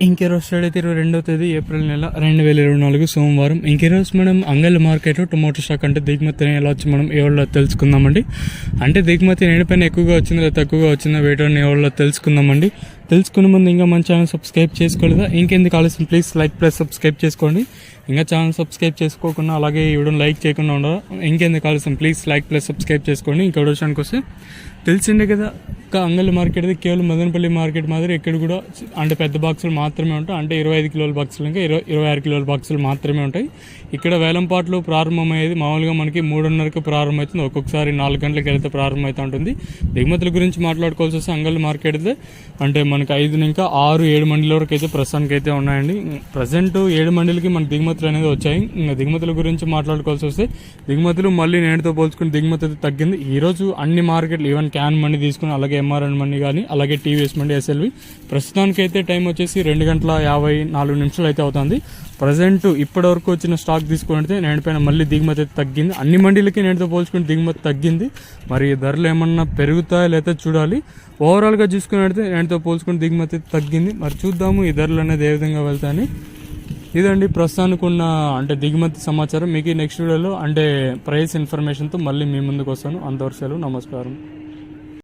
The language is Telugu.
ఇంకెరోజు స్టార్ట్ అయితే 22వ తేదీ ఏప్రిల్ నెల 2024 సోమవారం. ఇంకెరోజు మనం అంగళ్ళ మార్కెట్లో టొమాటో స్టాక్ అంటే దిగుమతి ఎలా వచ్చి మనం ఎవరిలో తెలుసుకుందామండి. అంటే దిగుమతి నేడిపైన ఎక్కువగా వచ్చిందా లేదా తక్కువగా వచ్చిందా వేటని ఎవరిలో తెలుసుకుందామండి. తెలుసుకునే ముందు ఇంకా మన ఛానల్ సబ్స్క్రైబ్ చేసుకోలేదా, ఇంకెందుకు ఆలస్యం ప్లీజ్ లైక్ ప్లస్ సబ్స్క్రైబ్ చేసుకోండి. ఇంకా ఛానల్ సబ్స్క్రైబ్ చేసుకోకుండా అలాగే ఈ వీడియోని లైక్ చేయకుండా ఉండదు. ఇంకెందుకు ఆలస్యం ప్లీజ్ లైక్ ప్లస్ సబ్స్క్రైబ్ చేసుకోండి. ఇంకా విషయానికి వస్తే తెలిసిందే కదా, అంగళ్ళ మార్కెట్ అది కేవలం మదనపల్లి మార్కెట్ మాదిరి ఇక్కడ కూడా అంటే పెద్ద బాక్సులు మాత్రమే ఉంటాయి. అంటే 25 కిలోల బాక్సులు ఇంకా 26 కిలోల బాక్సులు మాత్రమే ఉంటాయి. ఇక్కడ వేలంపాట్లు ప్రారంభమయ్యేది మామూలుగా మనకి 3:30కి ప్రారంభమవుతుంది, ఒక్కొక్కసారి 4 గంటలకు వెళ్తే ప్రారంభమవుతూ ఉంటుంది. దిగుమతుల గురించి మాట్లాడుకోవాల్సి వస్తే అంగళ్ళ మార్కెట్ అంటే మనకి 5 ఇంకా 6-7 మండల వరకు అయితే ప్రస్తుతానికి అయితే ఉన్నాయండి. ప్రజెంట్ 7 మండలికి మనకి దిగుమతులు అనేది వచ్చాయి. ఇంకా దిగుమతుల గురించి మాట్లాడుకోవాల్సి వస్తే దిగుమతులు మళ్ళీ నేటితో పోల్చుకుని దిగుమతి అయితే తగ్గింది. ఈరోజు అన్ని మార్కెట్లు ఈవెన్ క్యాన్ మండి తీసుకుని అలాగే ఎంఆర్ఎన్ మండి కానీ అలాగే టీవీఎస్ మండి ఎస్ఎల్వి ప్రస్తుతానికి అయితే టైం వచ్చేసి 2:54 అయితే అవుతుంది. ప్రజెంట్ ఇప్పటి వరకు వచ్చిన స్టాక్ తీసుకుంటే నేటిపైన మళ్ళీ దిగుమతి అయితే తగ్గింది. అన్ని మండీలకి నేటితో పోల్చుకుని దిగుమతి తగ్గింది. మరి ధరలు ఏమన్నా పెరుగుతాయో లేదా చూడాలి. ఓవరాల్గా చూసుకున్నట్లయితే నేటితో పోల్చుకుని దిగుమతి తగ్గింది. మరి చూద్దాము ఈ ధరలు అనేది ఏ విధంగా వెళ్తాయని. ఇదండి ప్రస్తుతానికి ఉన్న అంటే దిగుమతి సమాచారం. మీకు నెక్స్ట్ వీడియోలో అంటే ప్రైస్ ఇన్ఫర్మేషన్తో మళ్ళీ మీ ముందుకు వస్తాను. అంతవరకు సెలవు, నమస్కారం.